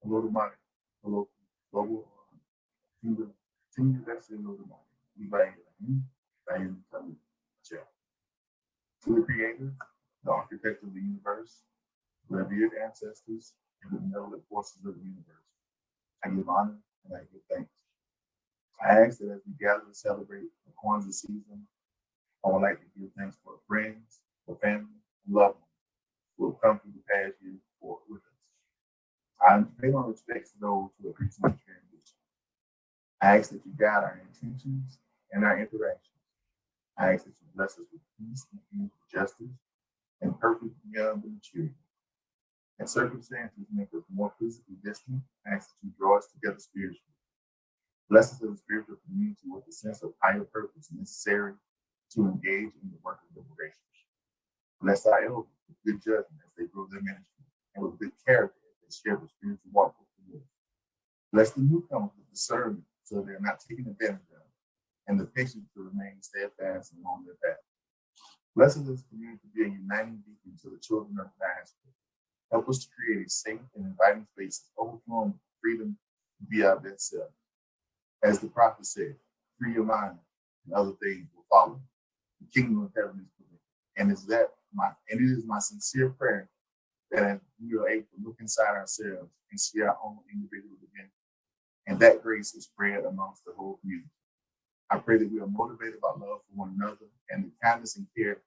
Hello to my hello global senior senior that's in hello to my by Michelle. To the creator, the architect of the universe, revered ancestors, and the benevolent forces of the universe. I give honor and I give thanks. I ask that as we gather to celebrate the Kwanzaa season, I would like to give thanks for friends, for family, and loved ones who have come through the past year for with us. I pay my respects to those who have recently transitioned. I ask that you guide our intentions and our interactions. I ask that you bless us with peace and justice and perfect beyond maturity. And circumstances make us more physically distant. I ask that you draw us together spiritually. Bless us as a spiritual community with a sense of higher purpose necessary to engage in the work of liberation. Bless our elders with good judgment as they grow their ministry and with good character as they share the spiritual walk with the Lord. Bless the newcomers with discernment so they're not taken advantage of, and the patience to remain steadfast along their path. Bless us as a community to be a uniting beacon to the children of the diaspora. Help us to create a safe and inviting space overflowing with freedom to be our best self. As the prophet said, free your mind and other things will follow. The kingdom of heaven is within. And it is my sincere prayer that as we are able to look inside ourselves and see our own individual divinity, and that grace is spread amongst the whole community. I pray that we are motivated by love for one another and the kindness and care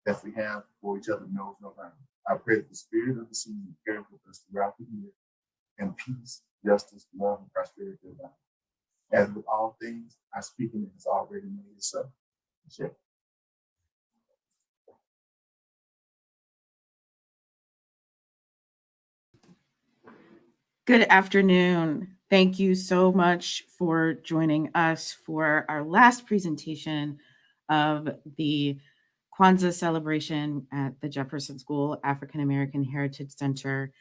that we have for each other knows no bounds. I pray that the spirit of the season carries with us throughout the year, and peace, justice, love, and prosperity abound. As with all things, I speak and it has already made it so. Sure. Good afternoon. Thank you so much for joining us for our last presentation of the KWANZAA celebration at the Jefferson School African American Heritage Center.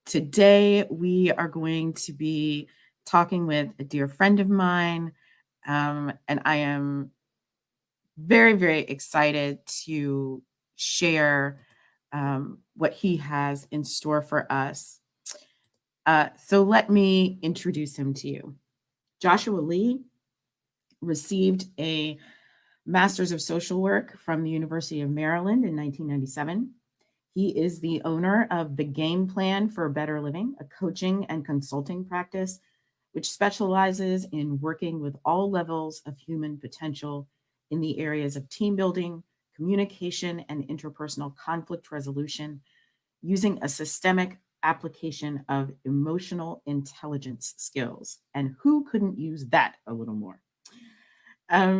Today, we are going to be talking with a dear friend of mine, and I am very, very excited to share what he has in store for us. So let me introduce him to you. Joshua Lee received a Master's of Social Work from the University of Maryland in 1997. He is the owner of the Game Plan for Better Living, a coaching and consulting practice which specializes in working with all levels of human potential in the areas of team building, communication, and interpersonal conflict resolution using a systemic application of emotional intelligence skills. And who couldn't use that a little more?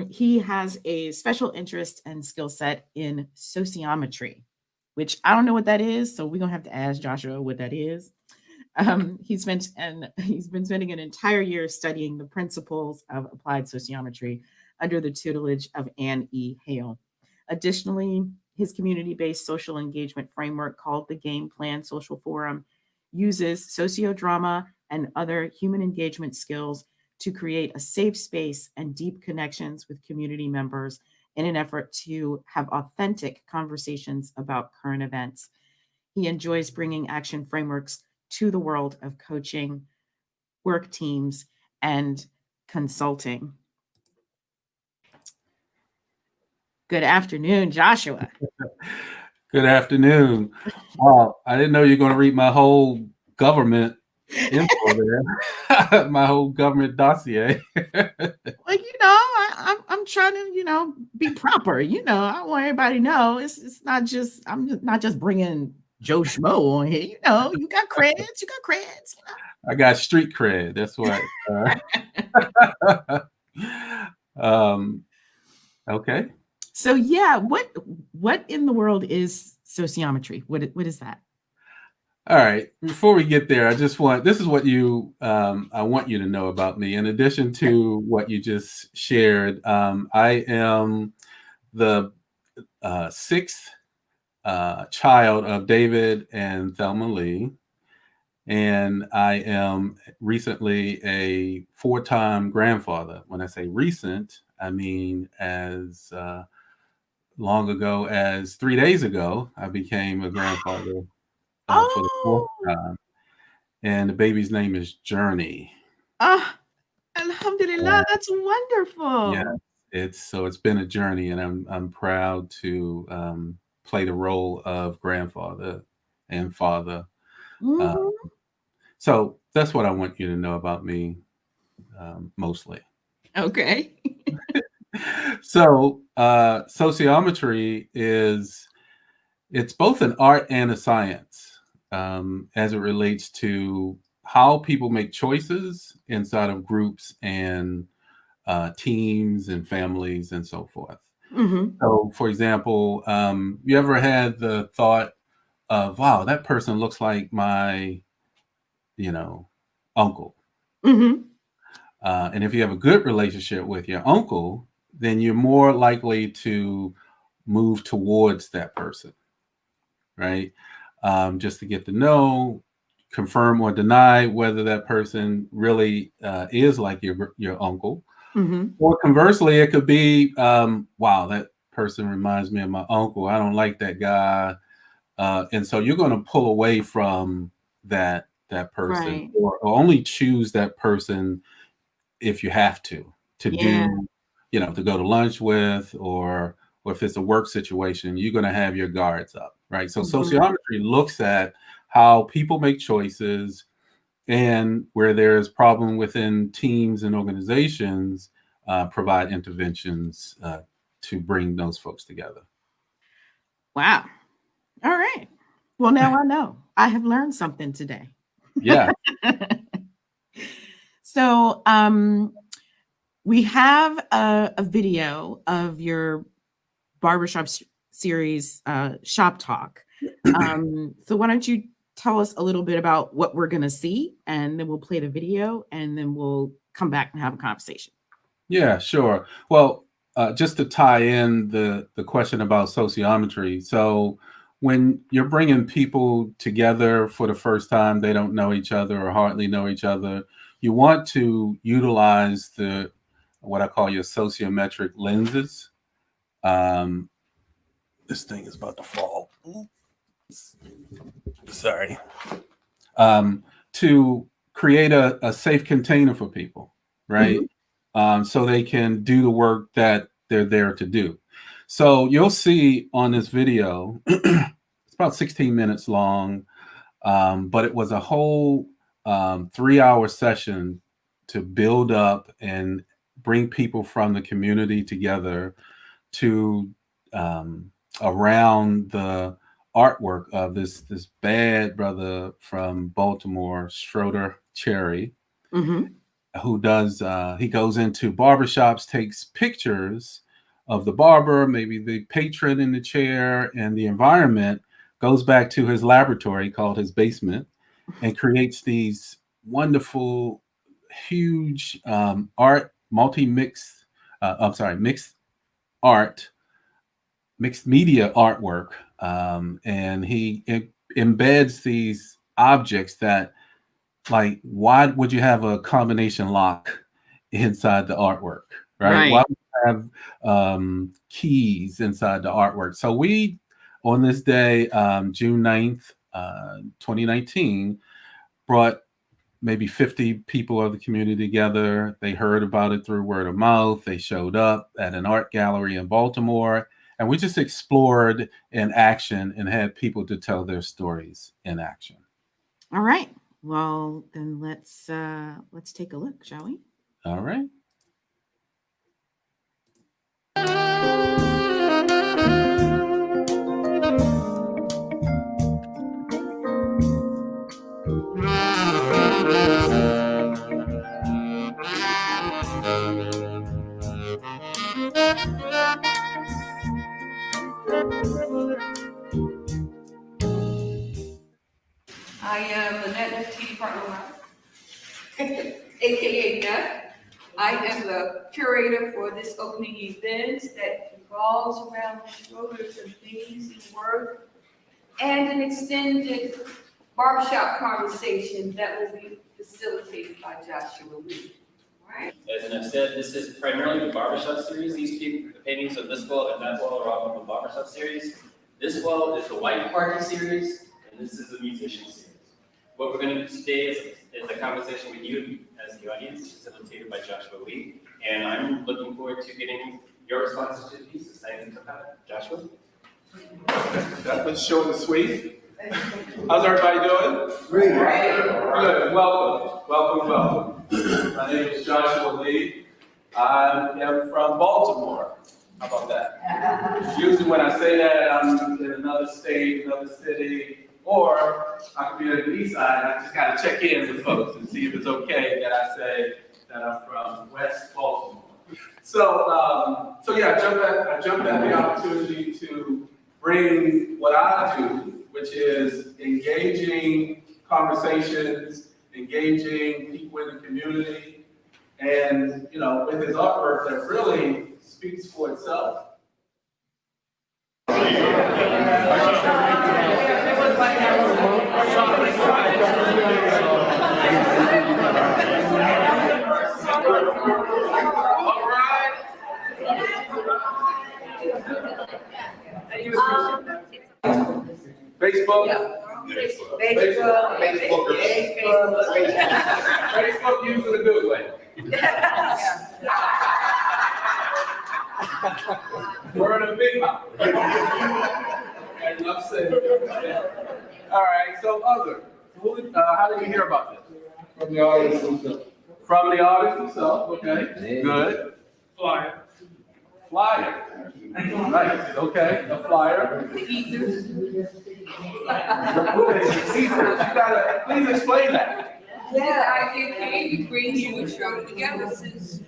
He has a special interest and skill set in sociometry, which I don't know what that is. So we're going to have to ask Joshua what that is. He's been spending an entire year studying the principles of applied sociometry under the tutelage of Anne E. Hale. Additionally, his community-based social engagement framework called the Game Plan Social Forum uses sociodrama and other human engagement skills to create a safe space and deep connections with community members in an effort to have authentic conversations about current events. He enjoys bringing action frameworks to the world of coaching, work teams, and consulting. Good afternoon, Joshua. Good afternoon. Wow, I didn't know you were going to read my whole government info there, my whole government dossier. Well, I'm trying to, be proper. I want everybody to know I'm not just bringing Joe Schmo on here. You got credits. I got street cred. That's what. Okay. So yeah, what in the world is sociometry? What is that? All right. Before we get there, this is what I want you to know about me. In addition to what you just shared, I am the sixth child of David and Thelma Lee. And I am recently a 4-time grandfather. When I say recent, I mean as long ago as 3 days ago, I became a grandfather for the 4th time. and the baby's name is Journey. Ah, alhamdulillah, that's Yeah, wonderful. it's been a journey, and I'm proud to play the role of grandfather and father. Uh, Mhm. so that's what I want you to know about me, mostly. Okay. So sociometry it's both an art and a science, as it relates to how people make choices inside of groups and teams and families and so forth. Mhm. So, for example, you ever had the thought of, wow, that person looks like my, you know, uncle? Mhm. And if you have a good relationship with your uncle, then you're more likely to move towards that person, right? Just to get to know, confirm or deny whether that person really is like your uncle. Mhm. Or conversely, it could be, wow, that person reminds me of my uncle. I don't like that guy, and so you're going to pull away from that person, Right. or only choose that person if you have to Yeah. do, to go to lunch with, or if it's a work situation, you're going to have your guards up, right? So Mhm. sociometry looks at how people make choices, and where there's problem within teams and organizations, provide interventions to bring those folks together. Wow. All right. Well, now I know. I have learned something today. Yeah. So, we have a video of your barbershop series, Shop Talk. So why don't you tell us a little bit about what we're going to see, and then we'll play the video, and then we'll come back and have a conversation. Yeah, sure. Well, just to tie in the question about sociometry. So when you're bringing people together for the first time, they don't know each other or hardly know each other. You want to utilize the what I call your sociometric lenses. Um, this thing is about to fall. Sorry. To create a safe container for people, right? Mhm. So they can do the work that they're there to do. So you'll see on this video, it's about 16 minutes long, but it was a whole 3-hour session to build up and bring people from the community together to um, around the artwork of this bad brother from Baltimore, Schroeder Cherry, Mhm. who does he goes into barbershops, takes pictures of the barber, maybe the patron in the chair, and the environment, goes back to his laboratory called his basement, and creates these wonderful, huge art, multi-mix, I'm sorry, mixed art, mixed media artwork, and he embeds these objects that, like, why would you have a combination lock inside the artwork, right? Why Right. would you have keys inside the artwork? So we, on this day, June 9th, 2019, brought maybe 50 people of the community together. They heard about it through word of mouth. They showed up at an art gallery in Baltimore, and we just explored in action and had people to tell their stories in action. All right. Well, then let's take a look, shall we? All right. I am Lynette FT Partner, aka Nut. I am the curator for this opening event that revolves around Schroeder's amazing work and an extended barbershop conversation that will be facilitated by Joshua Lee. As I've said, this is primarily the barbershop series. These people, the paintings of this wall and that wall are all from the barbershop series. This wall is the white party series, and this is the musician series. What we're going to do today is a conversation with you as the audience, facilitated by Joshua Lee. And I'm looking forward to getting your responses to these. Excited about it. Joshua? That was short and sweet. How's everybody doing? Great. Good. Welcome. My name is Joshua Lee. I am from Baltimore. How about that? Usually when I say that, I'm in another state, another city, or I could be on the east side. I just got to check in with folks and see if it's okay that I say that I'm from West Baltimore. So yeah, I jumped at the opportunity to bring what I do, which is engaging conversations, engaging people in the community, and with his artwork that really speaks for itself. All right. Facebook? Facebook used in a good way. We're in a big mouth. Enough said. All right, so other. How did you hear about this? From the audience themselves. From the audience themselves, okay. Good. Flyer. Nice, okay, a flyer. The ethers. You gotta, please explain that. Yeah, I came to bring you and Schroeder together since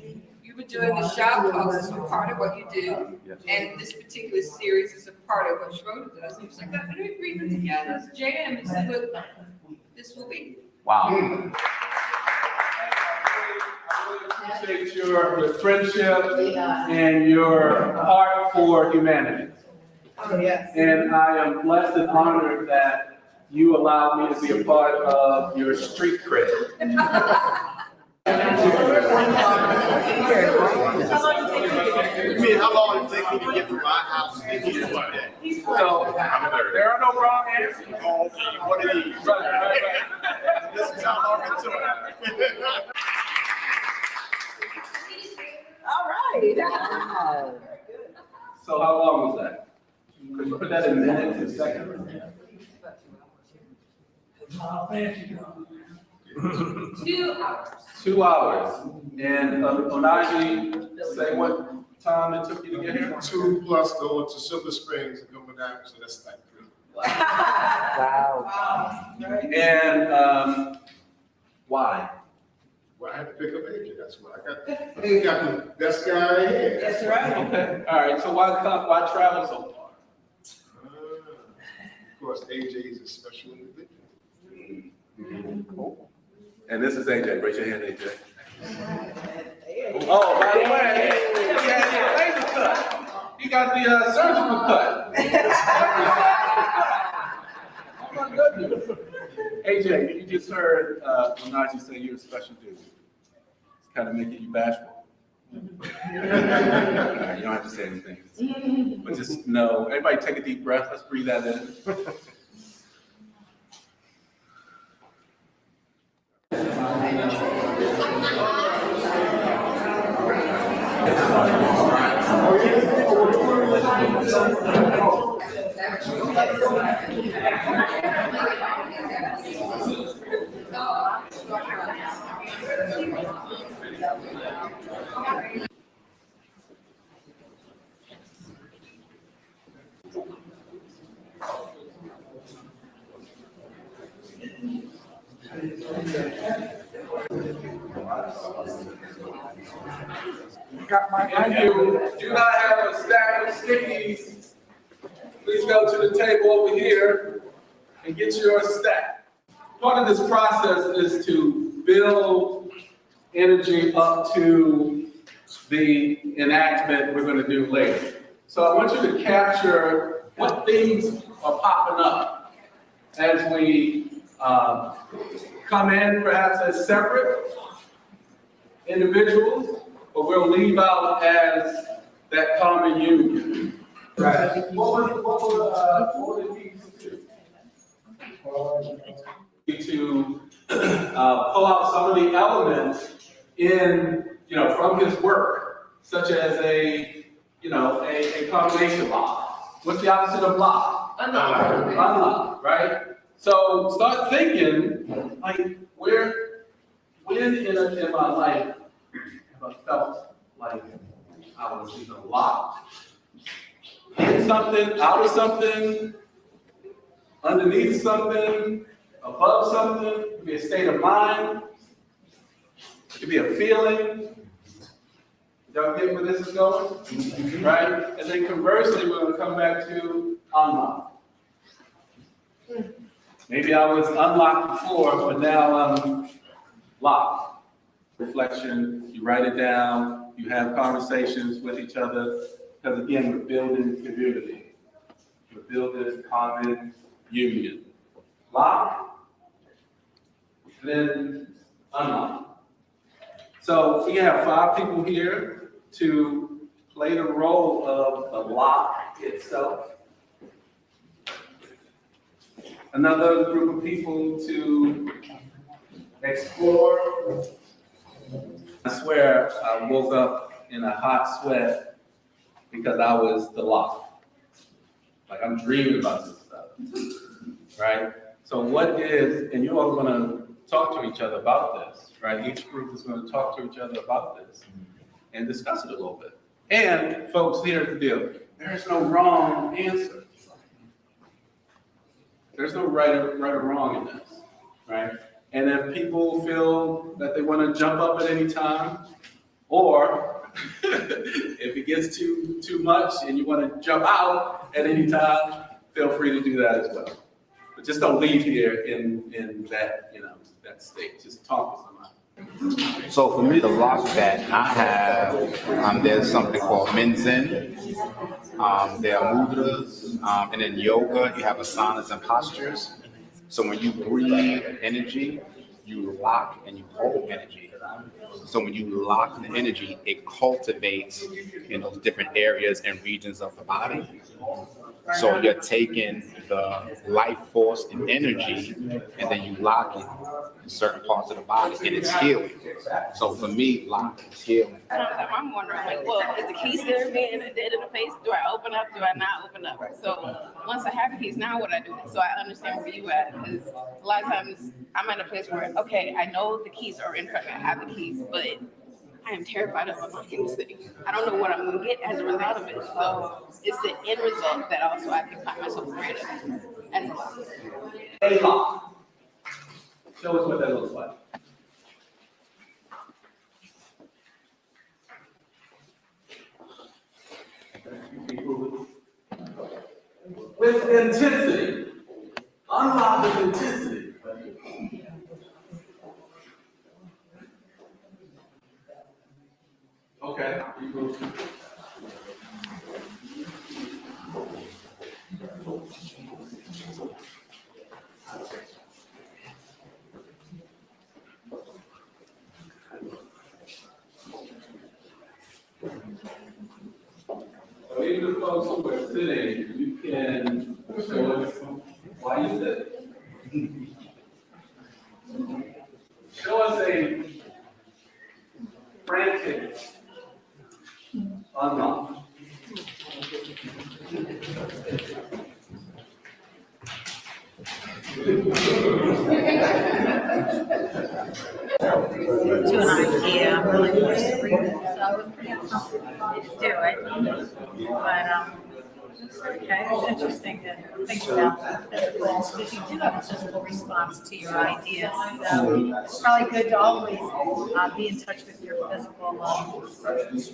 you were doing the shop talks. It's a part of what you do. And this particular series is a part of what Schroeder does. And he was like, let me bring them together. It's jam and see what this will be. Wow. I really appreciate your friendship and your heart for humanity. Oh, yes. And I am blessed and honored that you allowed me to be a part of your street cred. You mean how long it take me to get from my house to here one day? So there are no wrong answers. Oh, what it is. This is how long it took. All right. So how long was that? Could you put that in minutes and seconds? 2 hours. 2 hours. And Onaji, say what time it took you to get here? 2 plus going to Silver Springs and coming down, so that's like 3. Wow. And why? Well, I had to pick up AJ, that's why I ain't got the best guy here. That's right. Okay, all right, so why travel so far? Of course, AJ is a special individual. Cool. And this is AJ, raise your hand, AJ. Oh, by the way, he has the laser cut. He got the surgical cut. Oh my goodness. AJ, you just heard Onaji say you're a special dude. It's kind of making you bashful. You don't have to say anything. But just know, everybody take a deep breath. Let's breathe that in. If you do not have a stack of stickies, please go to the table over here and get your stack. Part of this process is to build energy up to the enactment we're going to do later. So I want you to capture what things are popping up as we come in, perhaps as separate individuals, but we'll leave out as that common union. Right. What were these two? to pull out some of the elements in, from his work, such as a combination lock. What's the opposite of lock? Unlock. Unlock, right? So start thinking, like, when in my life have I felt like I was either locked in something, out of something, underneath something, above something? It could be a state of mind. It could be a feeling. Y'all get where this is going? Right? And then conversely, we're going to come back to unlock. Maybe I was unlocked before, but now I'm locked. Reflection, you write it down, you have conversations with each other, because again, we're building community. We're building common union. Lock, then unlock. So we have 5 people here to play the role of the lock itself. Another group of people to explore. I swear I woke up in a hot sweat because I was the lock. Like I'm dreaming about this stuff, right? So what is, and you all are going to talk to each other about this, right? Each group is going to talk to each other about this and discuss it a little bit. And folks, here's the deal. There's no wrong answer. There's no right or wrong in this, right? And if people feel that they want to jump up at any time, or if it gets too much and you want to jump out at any time, feel free to do that as well. But just don't leave here in that, that state. Just talk to somebody. So for me, the lock that I have, there's something called Minzen. There are mudras, and in yoga, you have asanas and postures. So when you breathe energy, you lock and you hold energy. So when you lock the energy, it cultivates in those different areas and regions of the body. So you're taking the life force and energy, and then you lock it in certain parts of the body, and it's healing. So for me, lock is healing. I'm wondering, well, is the key still being dead in the face? Do I open up? Do I not open up? So once I have the keys, now what I do? So I understand where you at. Because a lot of times I'm at a place where, okay, I know the keys are in front of me. I have the keys, but I am terrified of unlocking this thing. I don't know what I'm going to get as a result of it. So it's the end result that also I can find myself afraid of as a lock. A lock. Show us what that looks like. With intensity. Unlock with intensity. Okay. So even the folks who are sitting, you can show us why you sit. Show us a frantic unlock. To an idea, I'm really close to reading, so I was pretty comfortable to do it. But okay, it's interesting to think about the physical, because you do have a physical response to your ideas. So it's probably good to always be in touch with your physical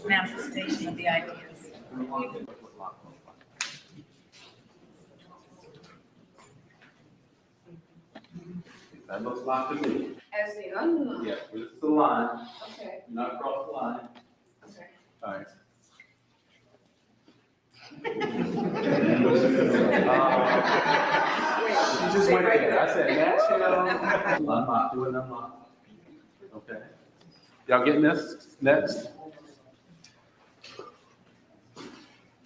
manifestation of the ideas. That looks like to me. As the unlock. Yeah, this is the line. Okay. Not cross the line. Okay. All right. You just went there. I said, Nashville. Unlock, do an unlock. Okay. Y'all getting this next?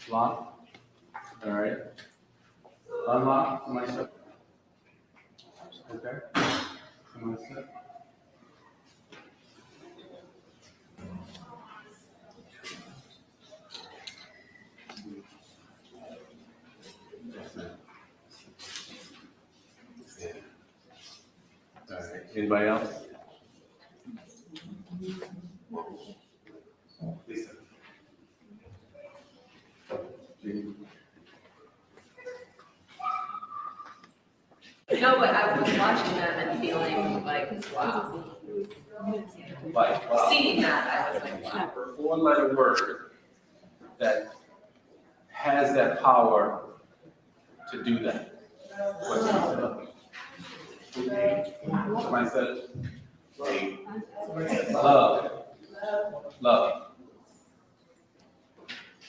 Lock. All right. Unlock. Myself. Okay. Someone sit? All right. Anybody else? Lisa. You know what? I was watching them and feeling like, wow. Wow. Seeing that, I was like, wow. A four-letter word that has that power to do that. Somebody said it? Love. Love.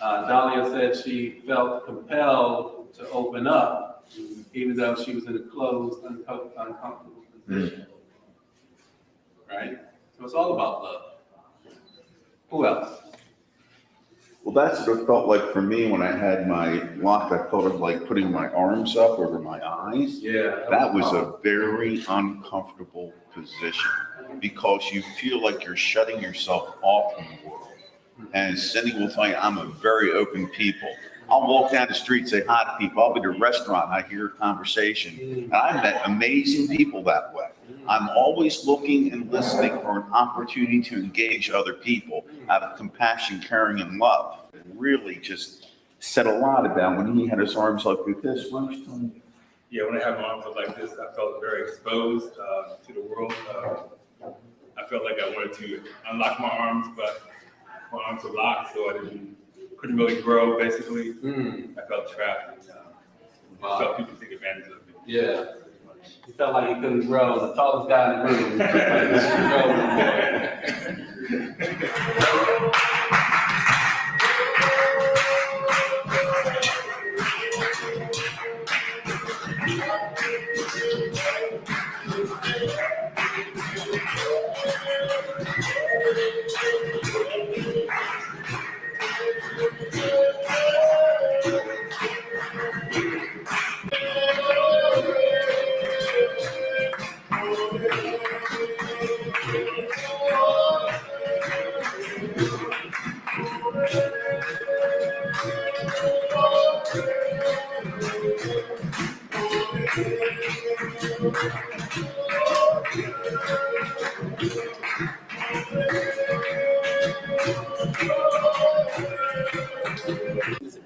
Dahlia said she felt compelled to open up, even though she was in a closed, uncomfortable position. Right? So it's all about love. Who else? Well, that's what it felt like for me when I had my lock. I felt of like putting my arms up over my eyes. Yeah. That was a very uncomfortable position because you feel like you're shutting yourself off from the world. And Cindy will tell you, I'm a very open people. I'll walk down the street, say hi to people. I'll be at a restaurant, I hear conversation. And I met amazing people that way. I'm always looking and listening for an opportunity to engage other people out of compassion, caring, and love. It really just said a lot about when he had his arms like this. Yeah, when I had my arms up like this, I felt very exposed to the world. I felt like I wanted to unlock my arms, but my arms were locked, so couldn't really grow, basically. I felt trapped. I felt people take advantage of me. Yeah. He felt like he couldn't grow. The tallest guy in the room.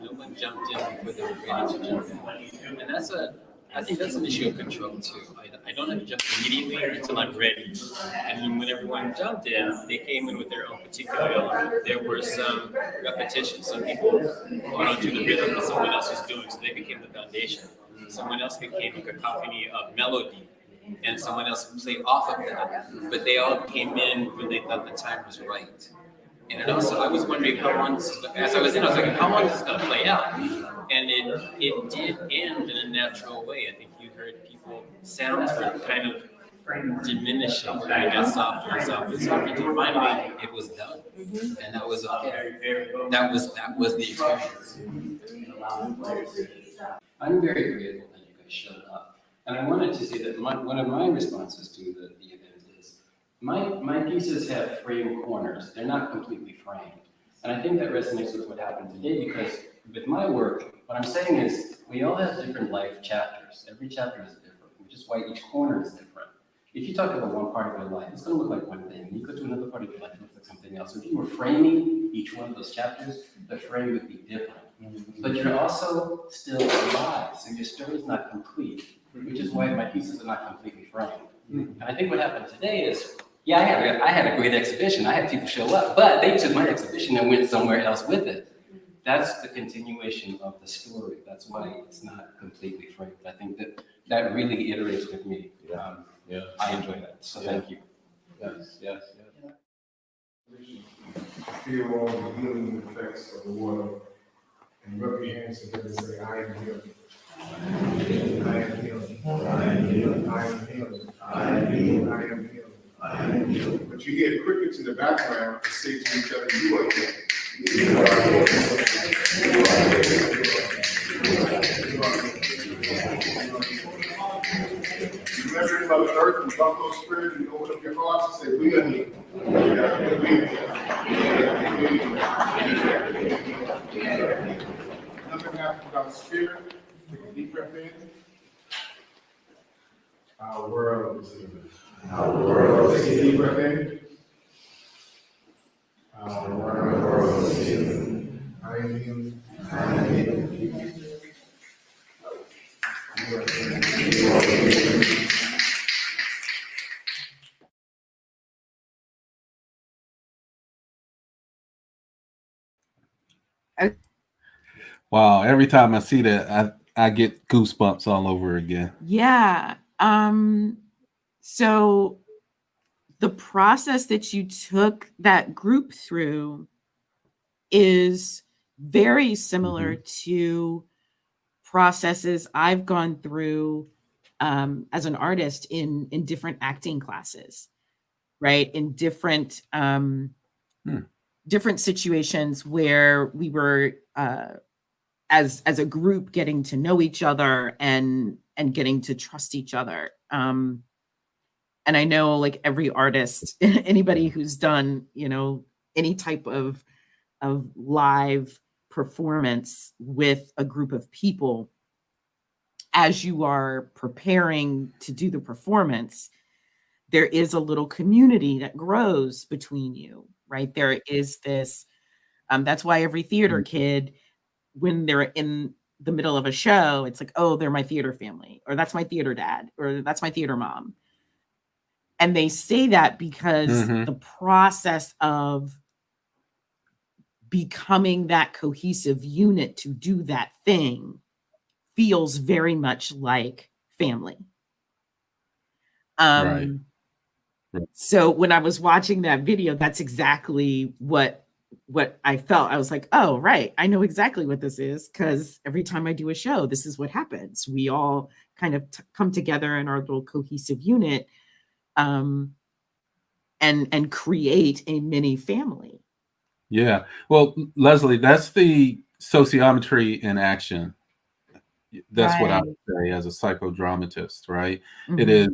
No one jumped in before they were ready to jump in. And I think that's an issue of control too. I don't have to jump immediately until I'm ready. And when everyone jumped in, they came in with their own particular element. There were some repetitions. Some people went onto the rhythm that someone else was doing, so they became the foundation. Someone else became a cacophony of melody, and someone else played off of that. But they all came in when they thought the time was right. And it also, I was wondering how long, as I was in, I was like, how long is this going to play out? And it did end in a natural way. I think you heard people, sounds were kind of diminishing, and it got softer and softer and softer until finally it was done. And that was okay. That was the experience. I'm very grateful that you guys showed up. And I wanted to say that one of my responses to the event is, my pieces have frame corners. They're not completely framed. And I think that resonates with what happened today, because with my work, what I'm saying is we all have different life chapters. Every chapter is different, which is why each corner is different. If you talk about one part of your life, it's going to look like one thing. You go to another part of your life, it looks like something else. So if you were framing each one of those chapters, the frame would be different. But you're also still alive, so your story is not complete, which is why my pieces are not completely framed. And I think what happened today is, yeah, I had a great exhibition. I had people show up, but they took my exhibition and went somewhere else with it. That's the continuation of the story. That's why it's not completely framed. I think that really iterates with me. I enjoy that. So thank you. Yes. Feel all the healing effects of the water and rub your hands together and say, I am healed. I am healed. I am healed. I am healed. I am healed. I am healed. I am healed. But you hear crickets in the background and say to each other, you are healed. You are healed. You are healed. You are healed. Remember about the earth and drop those spirits and open up your hearts and say, we are here. Nothing happens without spirit. Take a deep breath in. Our world is healing. Our world is healing. Deep breath in. Our world is healing. I am healing. I am healing. Wow, every time I see that, I get goosebumps all over again. Yeah. So the process that you took that group through is very similar to processes I've gone through as an artist in different acting classes, right? In different different situations where we were as a group getting to know each other and getting to trust each other. And I know like every artist, anybody who's done, you know, any type of live performance with a group of people, as you are preparing to do the performance, there is a little community that grows between you, right? There is this, that's why every theater kid, when they're in the middle of a show, it's like, oh, they're my theater family, or that's my theater dad, or that's my theater mom. And they say that because the process of becoming that cohesive unit to do that thing feels very much like family. Right. So when I was watching that video, that's exactly what I felt. I was like, oh, right. I know exactly what this is, because every time I do a show, this is what happens. We all kind of come together in our little cohesive unit and create a mini family. Yeah. Well, Leslie, that's the sociometry in action. That's what I would say as a psychodramatist, right? It is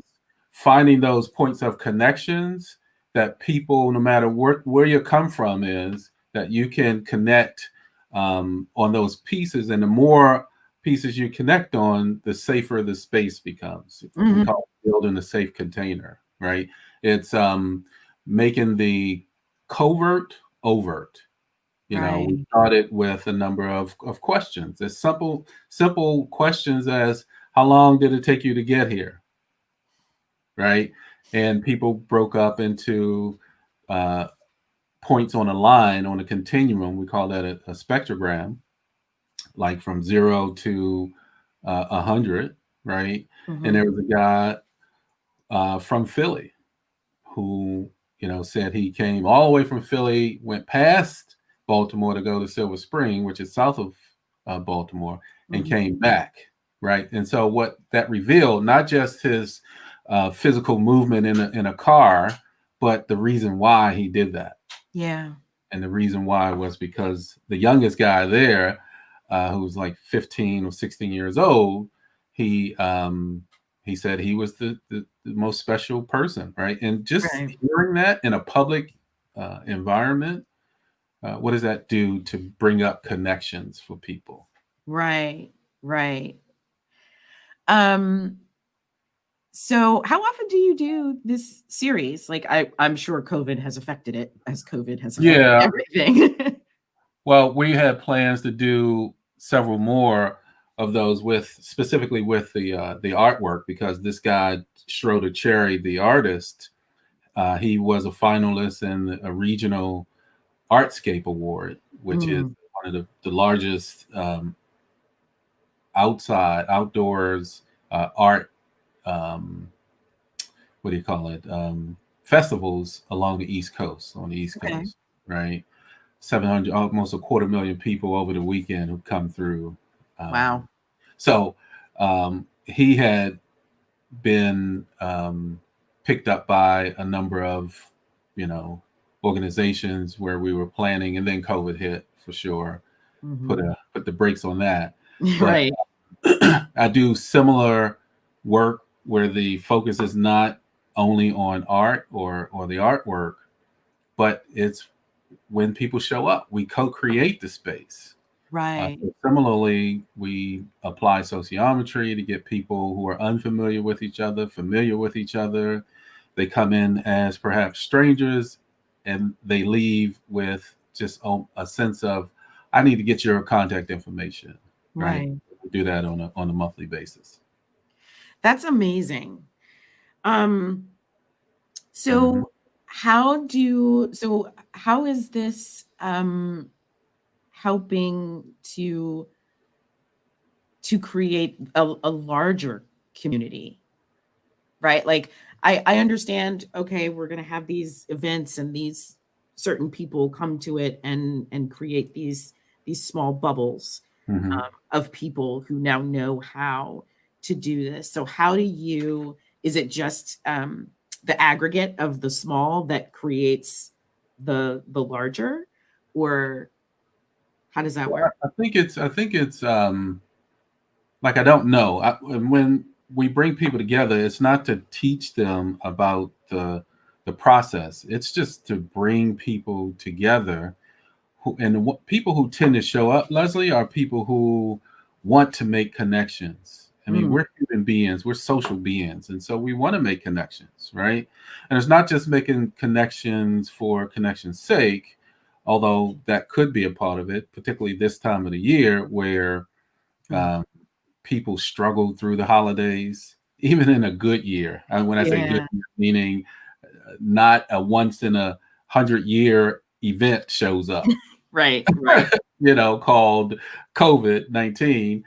finding those points of connections that people, no matter where you come from, is that you can connect on those pieces. And the more pieces you connect on, the safer the space becomes. We call it building a safe container, right? It's making the covert overt. You know, we started with a number of questions. As simple questions as, how long did it take you to get here? Right? And people broke up into points on a line, on a continuum. We call that a spectrogram, like from 0 to 100, right? And there was a guy from Philly who, you know, said he came all the way from Philly, went past Baltimore to go to Silver Spring, which is south of Baltimore, and came back, right? And so what that revealed, not just his physical movement in a car, but the reason why he did that. Yeah. And the reason why was because the youngest guy there, who was like 15 or 16 years old, he said he was the most special person, right? And just hearing that in a public environment, what does that do to bring up connections for people? Right. So how often do you do this series? Like I'm sure COVID has affected it, as COVID has affected everything. Well, we had plans to do several more of those specifically with the artwork, because this guy, Schroeder Cherry, the artist, he was a finalist in a regional Artscape Award, which is one of the largest outdoors art, what do you call it, festivals along the East Coast, on the East Coast, right? 700, almost 250,000 people over the weekend who come through. Wow. So he had been picked up by a number of, you know, organizations where we were planning, and then COVID hit for sure. Put the brakes on that. But I do similar work where the focus is not only on art or the artwork, but it's when people show up, we co-create the space. Right. So similarly, we apply sociometry to get people who are unfamiliar with each other, familiar with each other. They come in as perhaps strangers and they leave with just a sense of, I need to get your contact information, right? Right. We do that on a monthly basis. That's amazing. Um, Mhm. so how is this helping to create a larger community, right? Like I understand, okay, we're gonna have these events and these certain people come to it and create these small bubbles Mhm. of people who now know how to do this. So how do you, is it just the aggregate of the small that creates the larger, or how does that Well, work? I think it's like, I don't know. When we bring people together, it's not to teach them about the process. It's just to bring people together. People who tend to show up, Leslie, are people who want to make connections. I mean, Mm, we're human beings, we're social beings, and so we want to make connections, right? And it's not just making connections for connection's sake, although that could be a part of it, particularly this time of the year where mm. um, people struggle through the holidays, even in a good year. And when I say good Yeah. year, meaning not a once in a 100-year event shows up, Right, right. called COVID-19,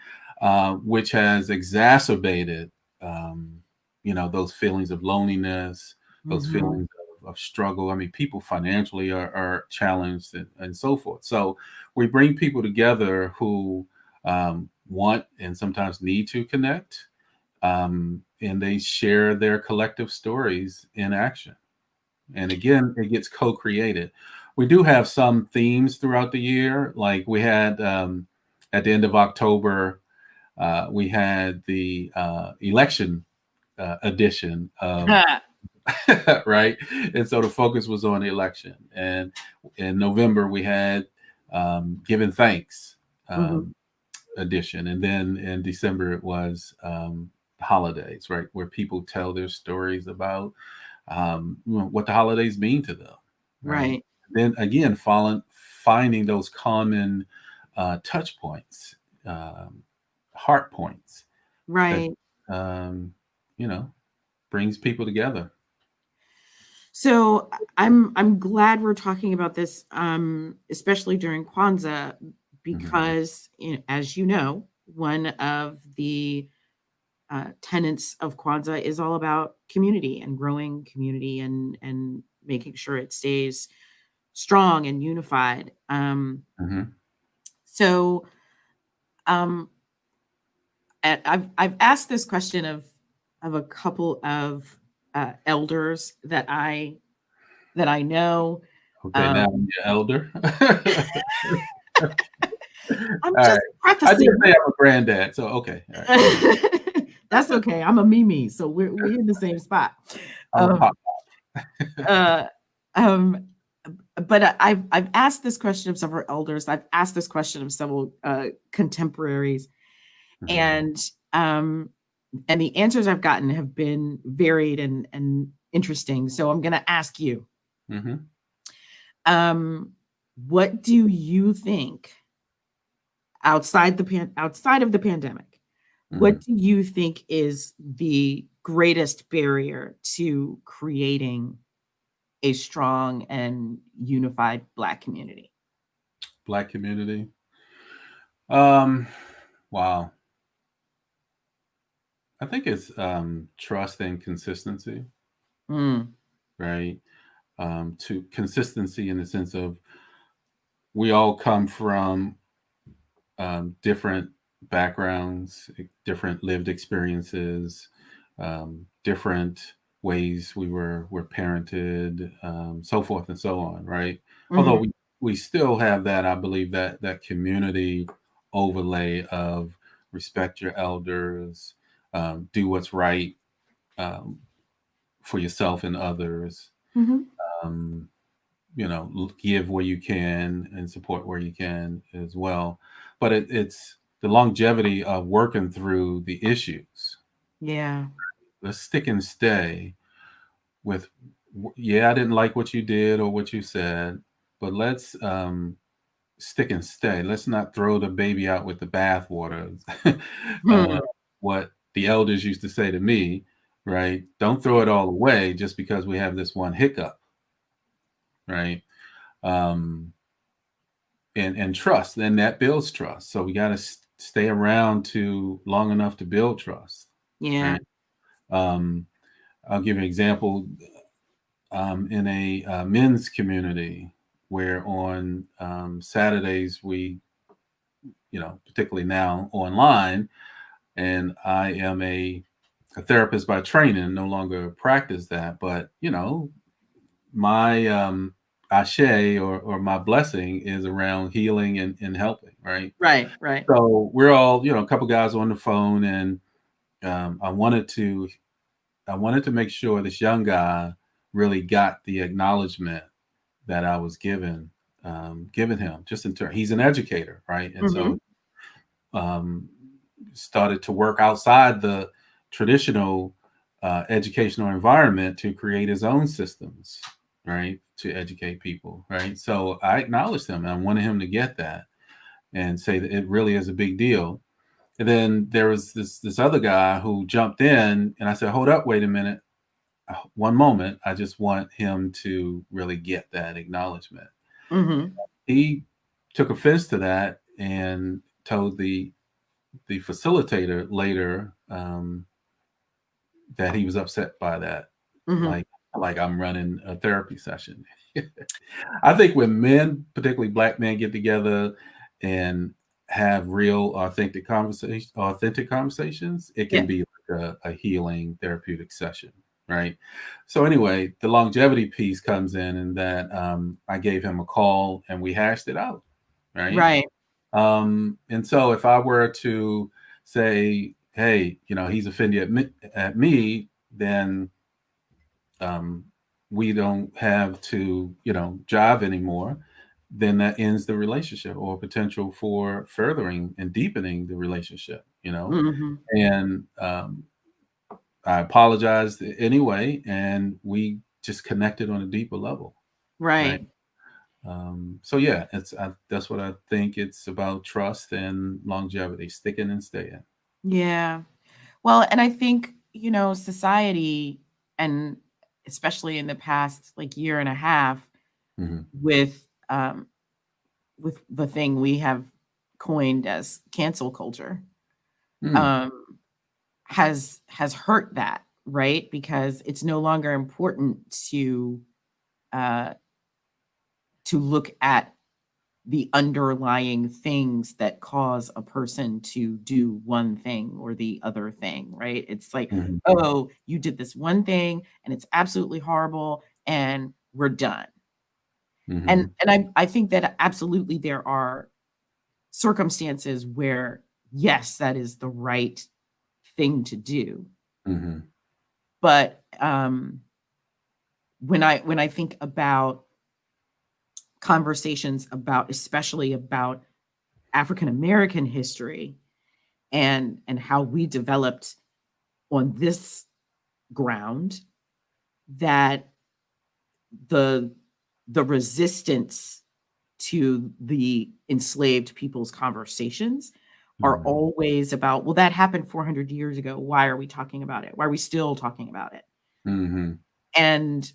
which has exacerbated, those feelings of loneliness, those Mhm. feelings of struggle. I mean, people financially are challenged and so forth. So we bring people together who want and sometimes need to connect, and they share their collective stories in action. And again, it gets co-created. We do have some themes throughout the year. Like we had at the end of October, we had the election edition of right, and so the focus was on the election. And in November, we had giving thanks Mhm. um, edition, and then in December it was holidays, right, where people tell their stories about what the holidays mean to them, right? Right, Then again, finding those common touch points, um, heart points that right. um, you know brings people together. So I'm glad we're talking about this, especially during Kwanzaa, Mhm. because as you know, one of the tenets of Kwanzaa is all about community and growing community and making sure it stays strong and unified. Mhm. So um, I've asked this question of a couple of elders that I know. Okay, now Um, you're elder. I'm All right. just I did prefacing. say I'm a granddad, so okay. All right. That's okay. I'm a Mimi, so we're in the same spot. I'm a Um, pop. uh, um, but I've asked this question of several elders. I've asked this question of several contemporaries, Mhm. and um, and the answers I've gotten have been varied and interesting. So I'm going to ask you, Mhm. um, what do you think outside of the pandemic? What Mhm. do you think is the greatest barrier to creating a strong and unified Black community? Black community. Um, wow. I think it's trust and consistency, Mm, right? To consistency in the sense of we all come from different backgrounds, different lived experiences, different ways we were parented, so forth and so on, right? Although mhm, we still have that, I believe that community overlay of respect your elders, do what's right, for yourself and others. Mm-hmm. Give where you can and support where you can as well. But it's the longevity of working through the issues. Yeah. Let's stick and stay with, yeah, I didn't like what you did or what you said, but let's stick and stay. Let's not throw the baby out with the bathwater. Hmm. What the elders used to say to me, right? Don't throw it all away just because we have this one hiccup, right? And trust, and that builds trust. So we got to stay around to long enough to build trust. Yeah. Right? I'll give you an example. In a men's community where on Saturdays we, particularly now online, and I am a therapist by training, no longer practice that, but my ashe or my blessing is around healing and helping, right? Right. Right. So we're all, a couple guys on the phone, and I wanted to make sure this young guy really got the acknowledgement that I was giving him, just in turn. He's an educator, right? And Mm-hmm. so started to work outside the traditional educational environment to create his own systems, right, to educate people, right? So I acknowledged him, and I wanted him to get that and say that it really is a big deal. And then there was this other guy who jumped in, and I said, hold up, wait a minute, one moment. I just want him to really get that acknowledgement. Mm-hmm. He took offense to that and told the facilitator later that he was upset by that. Mm-hmm. Like I'm running a therapy session. I think when men, particularly Black men, get together and have real authentic conversations, it can Yeah. be like a healing therapeutic session, right? So anyway, the longevity piece comes in, and that I gave him a call and we hashed it out, right? Right. And so if I were to say, hey, he's offended at me, then we don't have to, jive anymore, then that ends the relationship or potential for furthering and deepening the relationship, Mm-hmm. And I apologized anyway, and we just connected on a deeper level. Right. So yeah, that's what I think. It's about trust and longevity, sticking and staying. Yeah. Well, and I think, society, and especially in the past year and a half, Mhm. with the thing we have coined as cancel culture, Mm. has hurt that, right? Because it's no longer important uh, to look at the underlying things that cause a person to do one thing or the other thing, right? It's like, Mhm. oh, you did this one thing and it's absolutely horrible and we're done. And Mhm. I think that absolutely there are circumstances where, yes, that is the right thing to do. Mhm. But when I think about conversations about, especially about African American history and how we developed on this ground, that the resistance to the enslaved people's conversations are Mhm. always about, well, that happened 400 years ago. Why are we talking about it? Why are we still talking about it? Mhm. And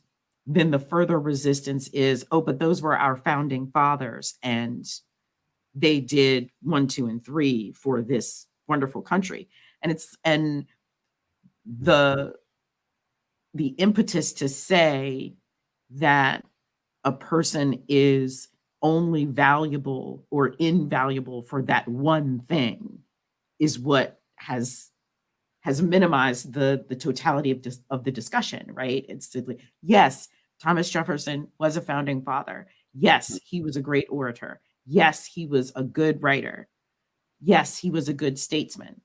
then the further resistance is, oh, but those were our founding fathers, and they did 1, 2, and 3 for this wonderful country. And the impetus to say that a person is only valuable or invaluable for that one thing is what has minimized the totality of the discussion, right? It's like, yes, Thomas Jefferson was a founding father. Yes, he was a great orator. Yes, he was a good writer. Yes, he was a good statesman.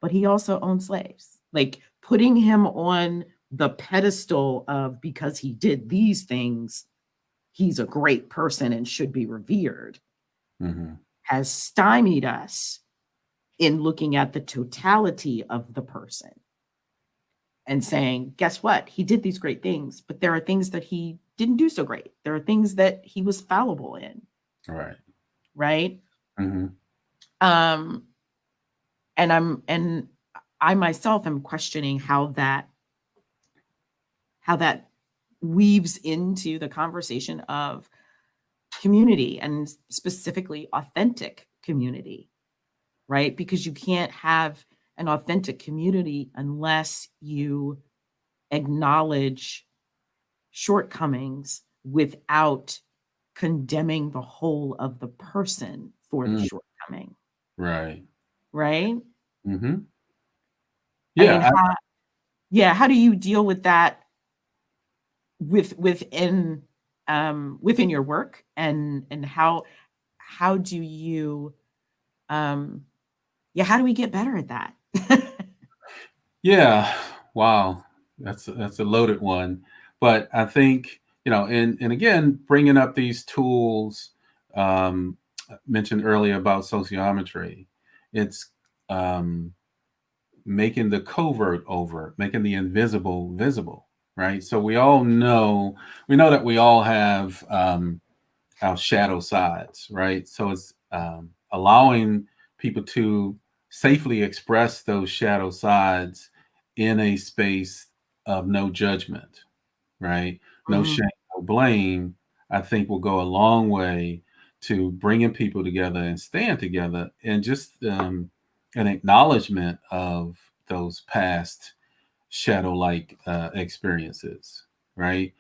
But he also owned slaves. Like, putting him on the pedestal of because he did these things, he's a great person and should be revered, has stymied us in looking at the totality of the person and saying, guess what? He did these great things, but there are things that he didn't do so great. There are things that he was fallible in. Right. Right. Mm-hmm. And I myself am questioning how that weaves into the conversation of community, and specifically authentic community, right? Because you can't have an authentic community unless you acknowledge shortcomings without condemning the whole of the person for the shortcoming. Right. Right. Mm-hmm. Yeah. How do you deal with that within your work, and how do you how do we get better at that? Yeah. Wow. That's a loaded one. But I think, and again, bringing up these tools mentioned earlier about sociometry, it's making the covert overt, making the invisible visible, right? So we know that we all have our shadow sides, right? So it's allowing people to safely express those shadow sides in a space of no judgment, right? No shame, no blame, I think will go a long way to bringing people together and staying together, and just an acknowledgement of those past shadow-like experiences, right?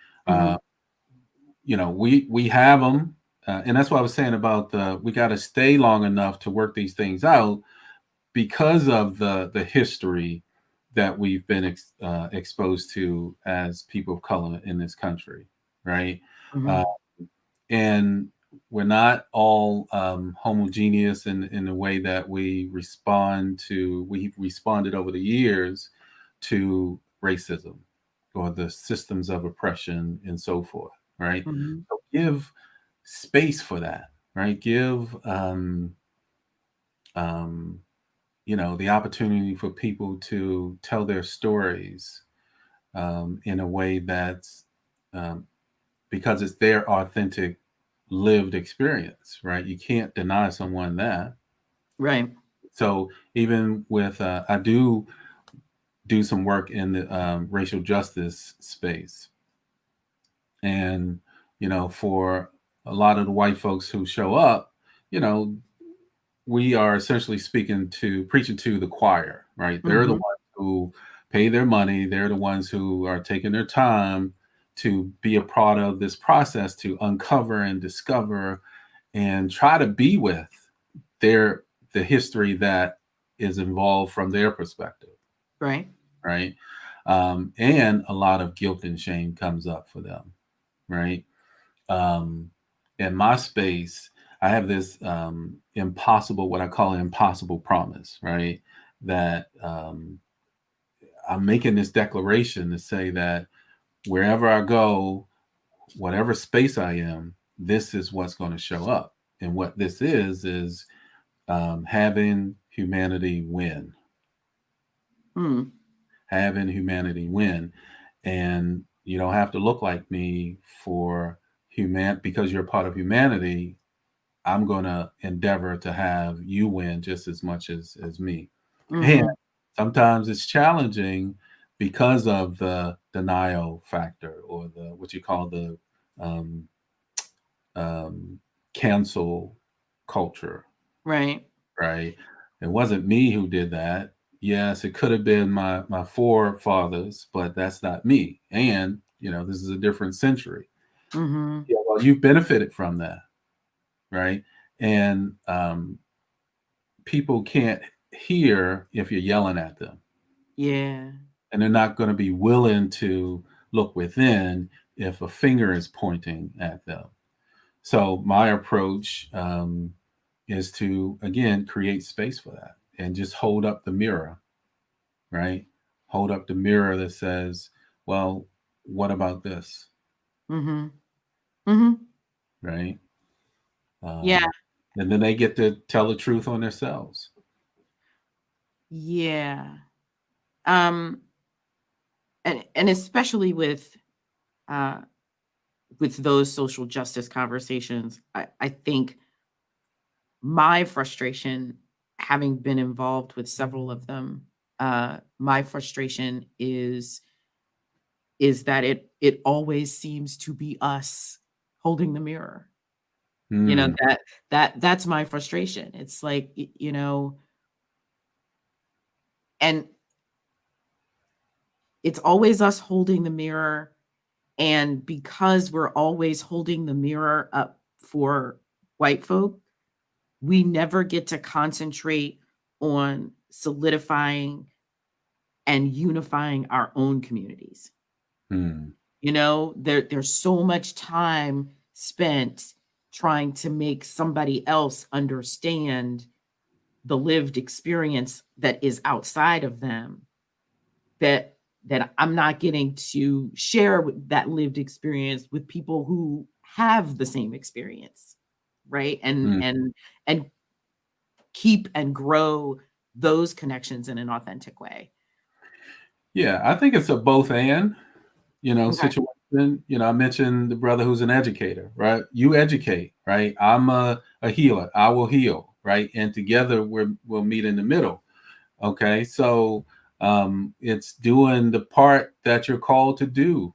We have them, and that's what I was saying about we got to stay long enough to work these things out because of the history that we've been exposed to as people of color in this country, right? And we're not all homogeneous in the way that we've responded over the years to racism or the systems of oppression and so forth, right? So give space for that, right? Give the opportunity for people to tell their stories in a way that's because it's their authentic lived experience, right? You can't deny someone that. Right. So even with I do some work in the racial justice space, and for a lot of the white folks who show up, we are essentially preaching to the choir, right? They're the ones who pay their money. They're the ones who are taking their time to be a part of this process, to uncover and discover and try to be with the history that is involved from their perspective. Right. Right. And a lot of guilt and shame comes up for them. Right. In my space, I have this what I call an impossible promise, right? That I'm making this declaration to say that wherever I go, whatever space I am, this is what's going to show up. And what this is having humanity win. Having humanity win. And you don't have to look like me because you're a part of humanity. I'm going to endeavor to have you win just as much as me. And sometimes it's challenging because of the denial factor, or what you call the cancel culture. Right. Right. It wasn't me who did that. Yes, it could have been my forefathers, but that's not me. And this is a different century. Yeah, well, you've benefited from that, right? And people can't hear if you're yelling at them. Yeah. And they're not going to be willing to look within if a finger is pointing at them. So my approach is to, again, create space for that and just hold up the mirror, right? hold up the mirror that says, well, what about this? Mm-hmm. Mm-hmm. Right? Yeah. And then they get to tell the truth on themselves. Yeah. And especially with those social justice conversations, I think my frustration, having been involved with several of them, my frustration is that it always seems to be us holding the mirror. You know, that's my frustration. It's like, you know, and it's always us holding the mirror. And because we're always holding the mirror up for white folk, we never get to concentrate on solidifying and unifying our own communities. You know, there's so much time spent trying to make somebody else understand the lived experience that is outside of them, that I'm not getting to share that lived experience with people who have the same experience, right? And keep and grow those connections in an authentic way. Yeah, I think it's a both and, Okay. situation. I mentioned the brother who's an educator, right? You educate, right? I'm a healer. I will heal, right? And together we'll meet in the middle. Okay. So it's doing the part that you're called to do.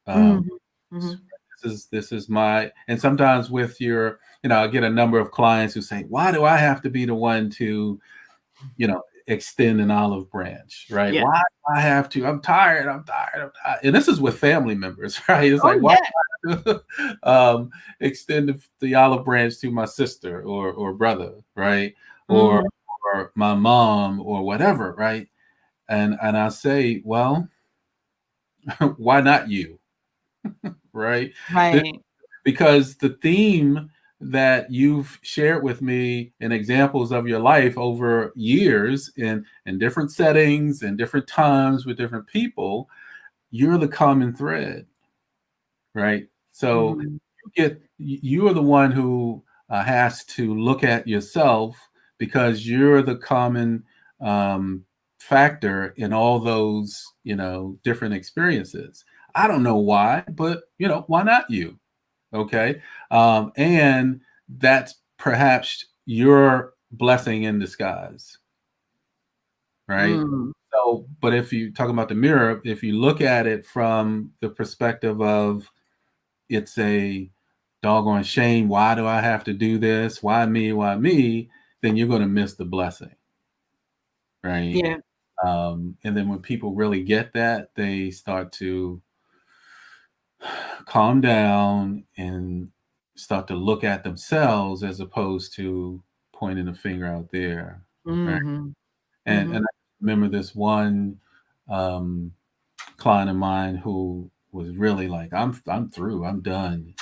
This is my, and sometimes with your, I get a number of clients who say, why do I have to be the one to, extend an olive branch, right? Yeah. Why do I have to? I'm tired. And this is with family members, right? It's like, why do I have to, extend the olive branch to my sister or brother, right? Or my mom or whatever, right? And I say, well, why not you? Right? Right. Because the theme that you've shared with me in examples of your life over years in different settings and different times with different people, you're the common thread, right? So you are the one who has to look at yourself, because you're the common factor in all those, different experiences. I don't know why, but why not you? Okay. And that's perhaps your blessing in disguise. Right. So, but if you talk about the mirror, if you look at it from the perspective of it's a doggone shame, why do I have to do this? Why me? Why me? Then you're going to miss the blessing. Right. Yeah. And then when people really get that, they start to calm down and start to look at themselves as opposed to pointing a finger out there. Right? And I remember this one client of mine who was really like, I'm through, I'm done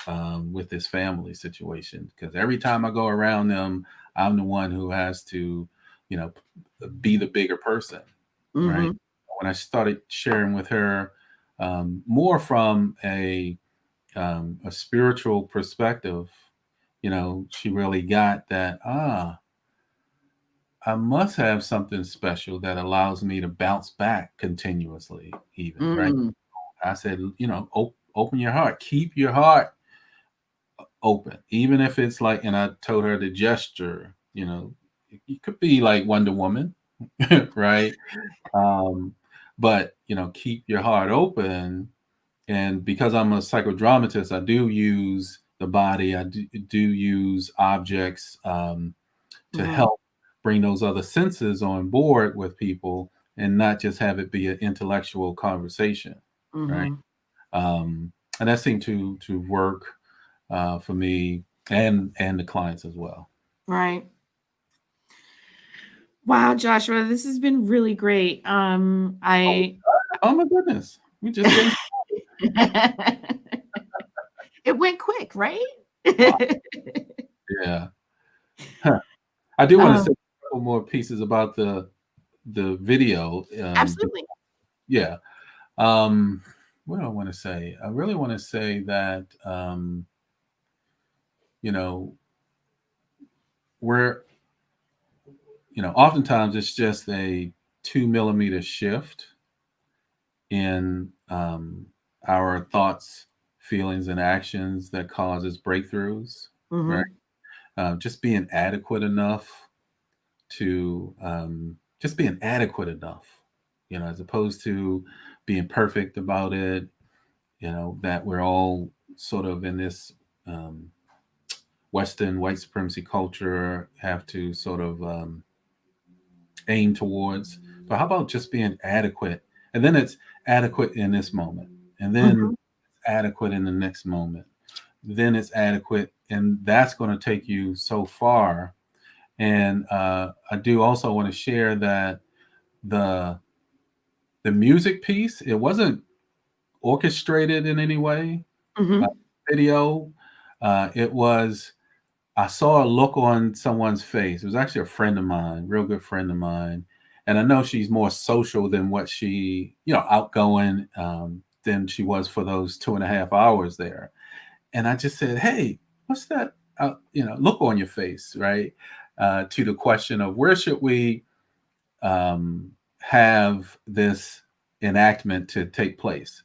with this family situation, because every time I go around them, I'm the one who has to, be the bigger person. Right. When I started sharing with her more from a spiritual perspective, she really got that, I must have something special that allows me to bounce back continuously, even, right? I said, open your heart, keep your heart open, even if it's like, and I told her the gesture, it could be like Wonder Woman, right? But, keep your heart open. And because I'm a psychodramatist, I do use the body. I do use objects to help bring those other senses on board with people, and not just have it be an intellectual conversation, right? And that seemed to work for me and the clients as well. Right. Wow, Joshua, this has been really great. Oh my goodness, we just getting it went quick, right? Yeah. I do want to say a couple more pieces about the video. Absolutely. yeah. What do I want to say? I really want to say that, you know, we're, oftentimes it's just a 2 millimeter shift in our thoughts, feelings, and actions that causes breakthroughs, right? Mm-hmm. Just being adequate enough to just being adequate enough, as opposed to being perfect about it, that we're all sort of in this Western white supremacy culture have to sort of aim towards. But how about just being adequate? And then it's adequate in this moment, and then Mm-hmm. adequate in the next moment. Then it's adequate, and that's going to take you so far. And I do also want to share that the the music piece, it wasn't orchestrated in any way. Uh, Mm-hmm. Video, it was. I saw a look on someone's face. It was actually a friend of mine, real good friend of mine, and I know she's more social than what she, outgoing than she was for those 2.5 hours there. And I just said, "Hey, what's that? Look on your face, right?" To the question of where should we have this enactment to take place?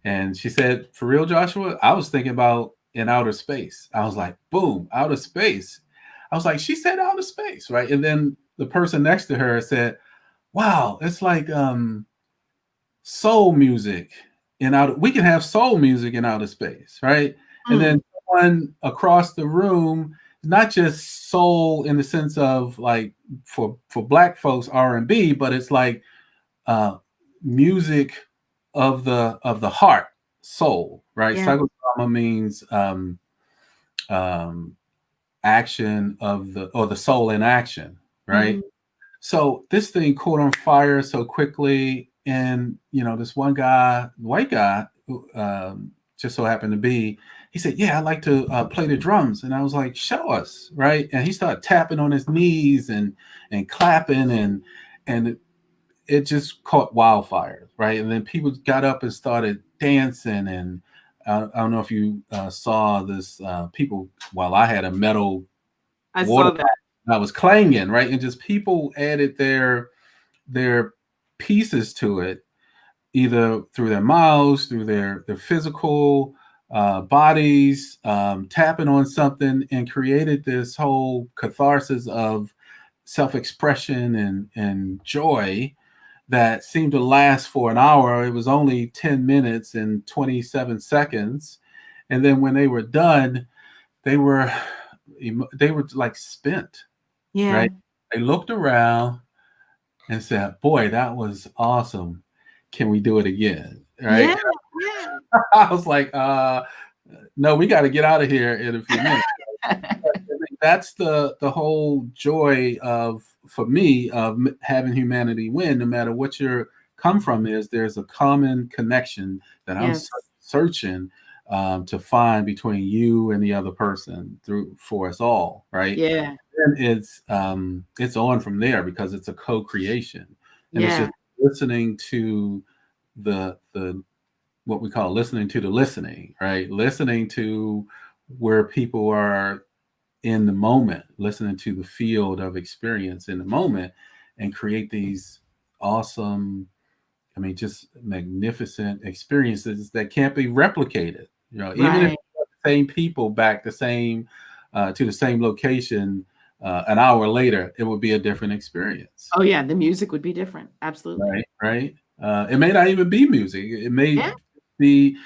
And she said, "For real, Joshua, I was thinking about in outer space." I was like, "Boom, outer space." I was like, "She said outer space, right?" And then the person next to her said, "Wow, it's like soul music in outer. We can have soul music in outer space, right?" And Mm. then someone across the room, not just soul in the sense of like for Black folks R&B, but it's like uh, music of the heart, soul, right? Yeah. Psychodrama means um, action of the or the soul in action, right? Mm-hmm. So this thing caught on fire so quickly, and this one guy, white guy, who just so happened to be, he said, "Yeah, I like to play the drums," and I was like, "Show us," right? And he started tapping on his knees and clapping and it just caught wildfire, right? And then people got up and started dancing. And I don't know if you saw this. People, while I had a metal I water saw that. that was clanging, right? And just people added their pieces to it, either through their mouths, through their physical bodies, tapping on something, and created this whole catharsis of self-expression and joy that seemed to last for an hour. It was only 10 minutes and 27 seconds. And then when they were done, they were they were like spent, Yeah. right? They looked around and said, "Boy, that was awesome. Can we do it again?" Yeah. Right? Yeah. I was like, no, we got to get out of here in a few minutes. That's the whole joy of, for me, of having humanity win. No matter what your come from is, there's a common connection that I'm Yes. searching to find between you and the other person for us all, right? Yeah. And it's on from there because it's a co-creation, and it's Yeah. just listening to the what we call listening to the listening, right? Listening to where people are in the moment, listening to the field of experience in the moment, and create these awesome, I mean, just magnificent experiences that can't be replicated. Even if Right. the same people back the same to the same location an hour later, it would be a different experience. Oh yeah, the music would be different. Absolutely. Right, right. It may not even be music. It may Yeah. be,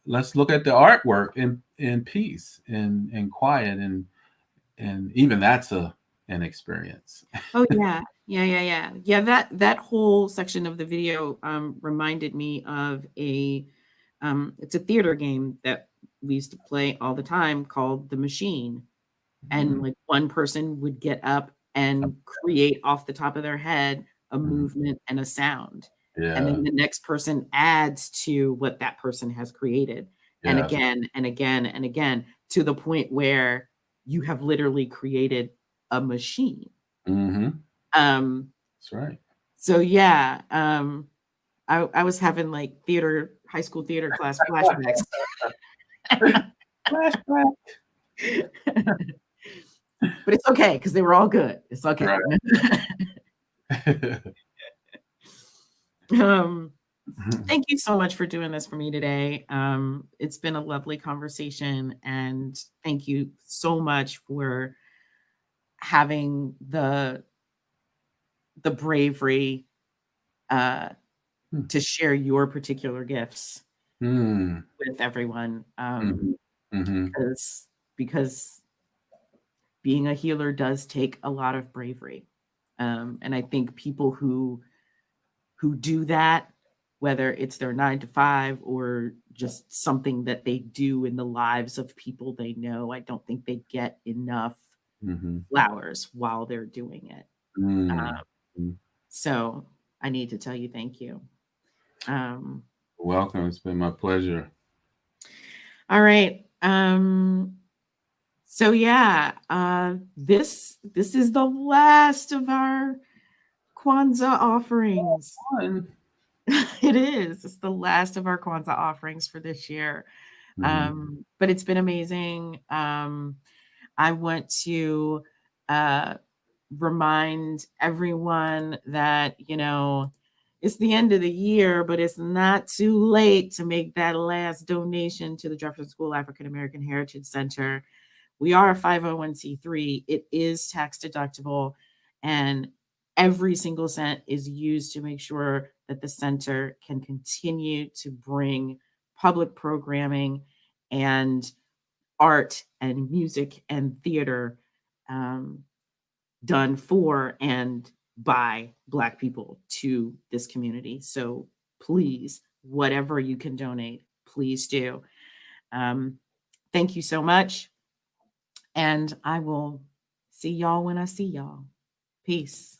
let's look at the artwork in peace and quiet, and even that's an experience. Oh yeah. Yeah, yeah, yeah. Yeah, that whole section of the video reminded me of it's a theater game that we used to play all the time called The Machine. And Mhm, like one person would get up and create off the top of their head a mhm. movement and a sound. And Yeah, then the next person adds to what that person has created. And yeah. again and again and again to the point where you have literally created a machine. Hmm. Um, That's right. so yeah, I was having like high school theater class flashbacks. Flashback. But it's okay because they were all good. It's okay. Right. Thank you so much for doing this for me today. It's been a lovely conversation, and thank you so much for having the bravery to share your particular gifts with everyone. Because being a healer does take a lot of bravery. And I think people who do that, whether it's their 9 to 5 or just something that they do in the lives of people they know, I don't think they get enough flowers while they're doing it. So I need to tell you thank you. Welcome. It's been my pleasure. All right. So yeah, this is the last of our KWANZAA offerings. It is. It's the last of our KWANZAA offerings for this year. But it's been amazing. I want to remind everyone that, it's the end of the year, but it's not too late to make that last donation to the Jefferson School African American Heritage Center. We are a 501c3. It is tax deductible, and every single cent is used to make sure that the center can continue to bring public programming and art and music and theater done for and by Black people to this community. So please, whatever you can donate, please do. Thank you so much. And I will see y'all when I see y'all. Peace.